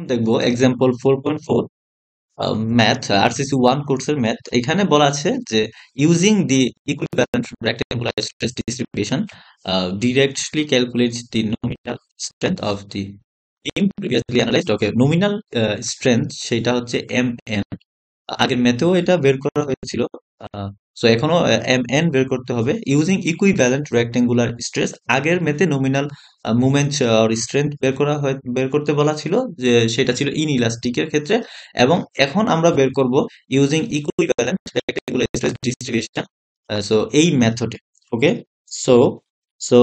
দেখবো example 4.4 math RCC 1 কোর্সের math. এখানে বলা আছে যে using the equivalent rectangular stress distribution directly calculates the nominal strength of the beam previously analysed. Okay, nominal strength সেটা হচ্ছে এম এন। আগের ম্যাথেও এটা বের করা হয়েছিল। সো এখনো এম এন বের করতে হবে ইউজিং ইকুইভ্যালেন্ট রেক্টেঙ্গুলার স্ট্রেস। আগের ম্যাথে নমিনাল মুভমেন্ট আর স্ট্রেংথ বের করতে বলা ছিল, যে সেটা ছিল ইন ইলাস্টিকের ক্ষেত্রে। এবং এখন আমরা বের করব using equivalent rectangular stress distribution, so এই মেথডে। Okay, so so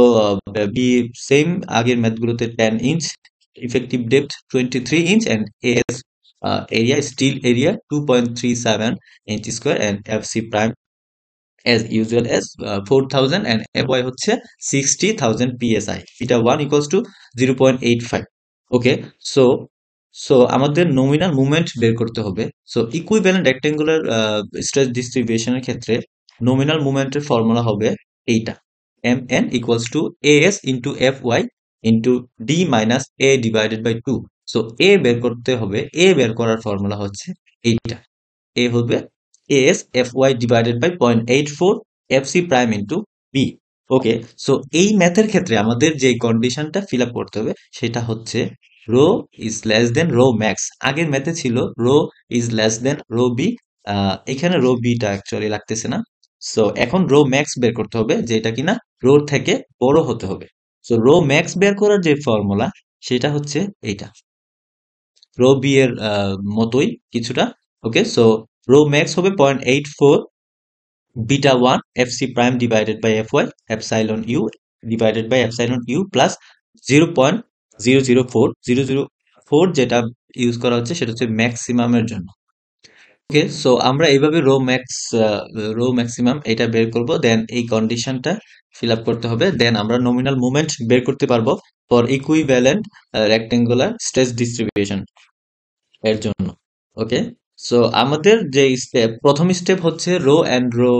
B same আগের ম্যাথগুলোতে 10 inch, effective depth 23 inch, and area steel area 2.37 inch square, and FC prime as usual as 4000, and FY হচ্ছে 60,000 psi, theta 1 equals to 0.85. Okay, so so আমাদের nominal movement বের করতে হবে। So equivalent rectangular stress ডিস্ট্রিবিউশনের ক্ষেত্রে nominal মুভমেন্টের formula হবে এইটা, M N equals to AS into F Y into D minus A divided by two. So A বের করতে হবে, এ বের করার ফর্মুলা হচ্ছে এইটা, এ হবে S F Y divided by 0.84 F C prime into B. Okay, so এই ম্যাথের ক্ষেত্রে আমাদের যে কন্ডিশনটা ফিল আপ করতে হবে সেটা হচ্ছে rho is less than rho max. আগের ম্যাথে ছিল rho is less than rho B, এখানে রো বিটা অ্যাকচুয়ালি লাগতেছে না। সো এখন রো ম্যাক্স বের করতে হবে, যেটা কিনা রোর থেকে বড় হতে হবে। সো রো ম্যাক্স বের করার যে ফর্মুলা সেটা হচ্ছে এইটা, রো বি এর মতোই কিছুটা। ওকে, সো রো ম্যাক্স হবে 0.84 beta 1 F C prime divided by F Y epsilon U divided by epsilon U plus 0.004 যেটা ইউজ করা হচ্ছে সেটা হচ্ছে ম্যাক্সিমামের জন্য। ওকে, সো আমরা এইভাবে রো ম্যাক্সিমাম এটা বের করব, দেন এই কন্ডিশনটা ফিল আপ করতে হবে, দেন আমরা নমিনাল মুভমেন্ট বের করতে পারবো for equivalent rectangular stress distribution এর জন্য। ওকে, সো আমাদের যে স্টেপ, প্রথম স্টেপ হচ্ছে রো অ্যান্ড রো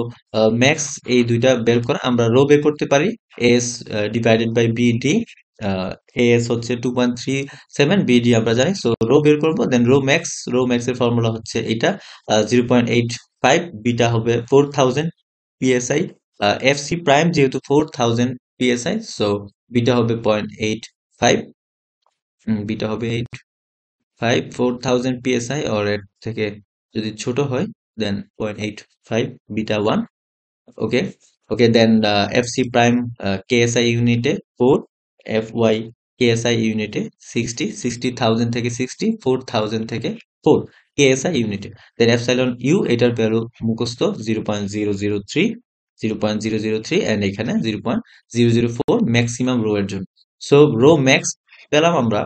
ম্যাক্স এই দুইটা বের করা। আমরা রো বের করতে পারি S divided by B, S হচ্ছে 2.37, বিডি আমরা জানি। সো রো বের করবো, দেন রো ম্যাক্স এর ফর্মুলা হচ্ছে এটা 0.85, বিটা হবে 4000 পিএসআই, এফ সি প্রাইম যেহেতু 4000 পিএসআই, সো বিটা হবে 0.85, বিটা হবে 4000 psi, or এর থেকে যদি ছোট হয় দেন 0.85 বিটা 1। ওকে, ওকে, দেন fc প্রাইম ksi ইউনিটে 4, fy ksi ইউনিটে 60,000 থেকে 60, 4000 থেকে 4 ksi ইউনিটে, দেন এপসাইলন ইউ এটার ভ্যালু মুখস্থ 0.003, 0.003, এন্ড এখানে 0.004 ম্যাক্সিমাম রো এর জন্য। সো রো ম্যাক্স পেলাম আমরা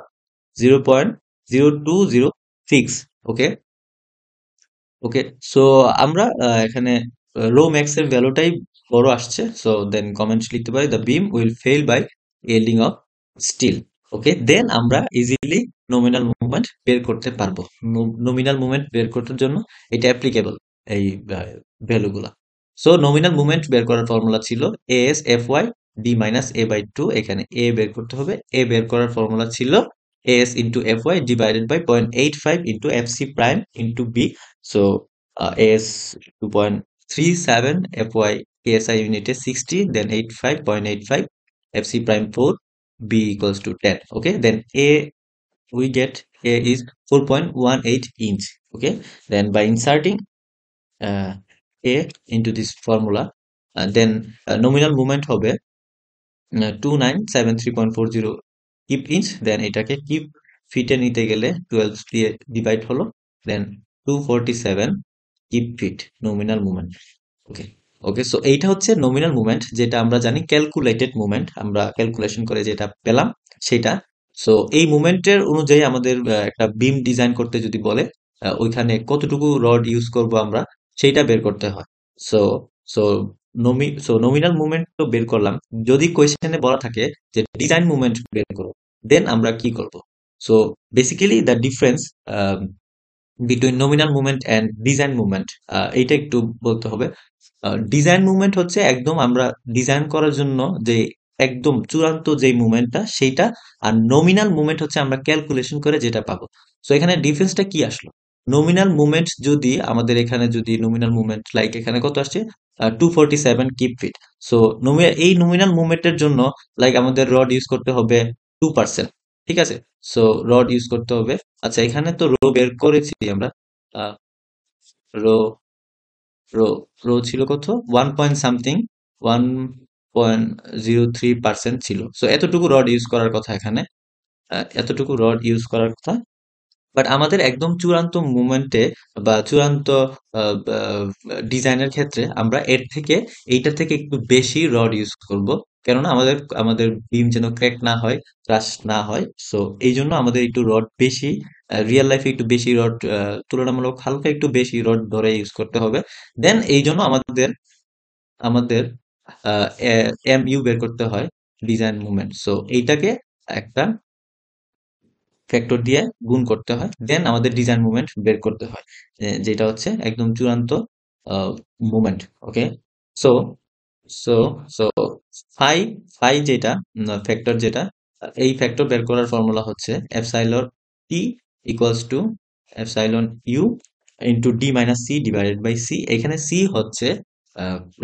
0.0206। ওকে, ওকে, সো আমরা এখানে রো ম্যাক্স এর ভ্যালুটাই বড় আসছে, সো দেন কমেন্ট লিখতে পারি the beam will fail by yielding of steel. Okay, then আমরা ইজিলি নমিনাল মুভমেন্ট বের করতে পারবো। নমিনাল মুভমেন্ট বের করার জন্য এটা অ্যাপ্লিকেবল, এই ভ্যালুগুলা। সো নমিনাল মুভমেন্ট বের করার ফর্মুলা ছিল S F Y D minus A by two. এখানে এ বের করতে হবে, এ বের করার ফর্মুলা ছিল as into fy divided by 0.85 into fc prime into b. So as 2.37, fy ksi unit is 60, then 85.85, fc prime 4, b equals to 10. Okay, then a we get a is 4.18 inch. Okay, then by inserting uh, a into this formula, then nominal moment হবে 2973.40 keep inch, দেন এটাকে keep ফিটে নিতে গেলে 12 দিয়ে divide হলো, দেন 247 keep fit nominal movement. ওকে, ওকে, so এইটা হচ্ছে nominal movement, যেটা আমরা জানি ক্যালকুলেটেড মুভমেন্ট, আমরা ক্যালকুলেশন করে যেটা পেলাম সেটা। সো এই মুভমেন্টের অনুযায়ী আমাদের একটা বিম ডিজাইন করতে যদি বলে ওইখানে কতটুকু রড ইউজ করব আমরা সেইটা বের করতে হয়। সো সো নমিনাল মুভমেন্ট তো বের করলাম, যদি কোয়েশ্চেনে বলা থাকে যে ডিজাইন মুভমেন্ট বের করো, দেন আমরা কি করব? So basically the difference between nominal movement and design movement, এইটা একটু বলতে হবে। ডিজাইন মুভমেন্ট হচ্ছে একদম আমরা ডিজাইন করার জন্য যে একদম চূড়ান্ত যে মুভমেন্টটা সেইটা, আর নমিনাল মুভমেন্ট হচ্ছে আমরা ক্যালকুলেশন করে যেটা পাবো। সো এখানে ডিফারেন্সটা কি আসলো? নমিনাল মুভমেন্ট যদি আমাদের এখানে যদি নমিনাল মুভমেন্ট লাইক এখানে কত আসছে 247 কিপ ফিট। সো এই নমিনাল মুভমেন্টের জন্য লাইক আমাদের রড ইউজ করতে হবে 2%। ঠিক আছে, সো রড ইউজ করতে হবে। আচ্ছা, এখানে তো রো বের করেছি আমরা। রো রো রো ছিল কত, 1 পয়েন্ট সামথিং, 1.03% ছিল। সো এতটুকু রড ইউজ করার কথা এখানে, এতটুকু রড ইউজ করার কথা। বাট আমাদের একদম চূড়ান্ত মুভমেন্টে বা চূড়ান্ত ডিজাইনের ক্ষেত্রে আমরা এর থেকে, এইটা থেকে একটু বেশি রড ইউজ করব। কেননা আমাদের আমাদের বিম যেন ক্র্যাক না হয়, ক্রাশ না হয়। সো এই জন্য আমাদের একটু রড বেশি, রিয়েল লাইফে একটু বেশি রড, তুলনামূলক হালকা একটু বেশি রড ধরে ইউজ করতে হবে। দেন এই জন্য আমাদের আমাদের এম ইউ বের করতে হয়, ডিজাইন মুভমেন্ট। সো এইটাকে একটা ফ্যাক্টর দিয়ে গুণ করতে হয়, দেন আমাদের ডিজাইন মুভমেন্ট বের করতে হয়, যেটা হচ্ছে একদম চূড়ান্ত movement. Okay, so so so phi phi যেটা ফ্যাক্টর, যেটা এই ফ্যাক্টর বের করার ফর্মুলা হচ্ছে epsilon T equals to epsilon U into D minus C divided by C. এখানে সি হচ্ছে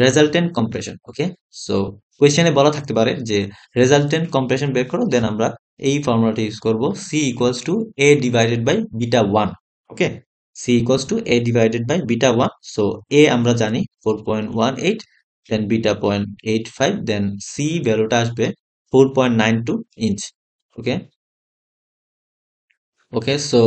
রেজাল্টেন্ট কম্প্রেশন। ওকে, সো কোয়েশ্চেনে বলা থাকতে পারে যে রেজাল্টেন্ট কম্প্রেশন বের করো, দেন আমরা এই ফর্মুলাটা ইউজ করব, C equals to A divided by beta one. Okay, C equals to A divided by beta one. So A আমরা জানি 4.18, দেন বিটা 0.85, দেন সি ভ্যালুটা আসবে 4.92 ইঞ্চ। ওকে, ওকে, সো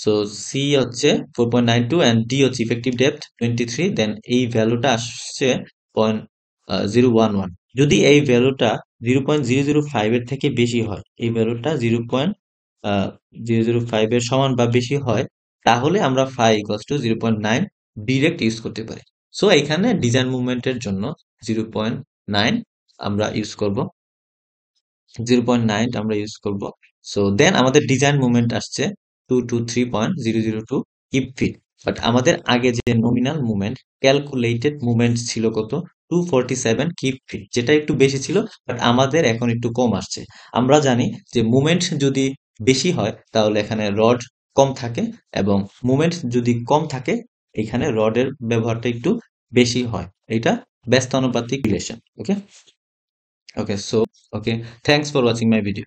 সো সি হচ্ছে 4.92 অ্যান্ড ডি হচ্ছে ইফেক্টিভ ডেপথ 23, দেন এই ভ্যালুটা আসছে 0.011। যদি এই ভ্যালুটা 0.005 এর থেকে বেশি হয়, এই ভ্যালুটা 0.005 এর সমান বা বেশি হয়, তাহলে আমরা phi equals to 0.9 direct use করতে পারি। সো এখানে ডিজাইন মুভমেন্টের জন্য 0.9 আমরা ইউজ করব, 0.9 আমরা ইউজ করব। সো দেন আমাদের ডিজাইন মুভমেন্ট আসছে 223.002 কিপ ফিট। বাট আমাদের আগে যে নমিনাল মুভমেন্ট, ক্যালকুলেটেড মুভমেন্ট ছিল কত, 247 কিপ ফিট, যেটা একটু বেশি ছিল। বাট আমাদের এখন একটু কম আসছে। আমরা জানি যে মুভমেন্ট যদি বেশি হয় তাহলে এখানে রড কম থাকে, এবং মুভমেন্ট যদি কম থাকে এখানে রডের ব্যবহারটা একটু বেশি হয়। এটা ব্যস্তানুপাতিক relation. Okay, okay, so okay, thanks for watching my video.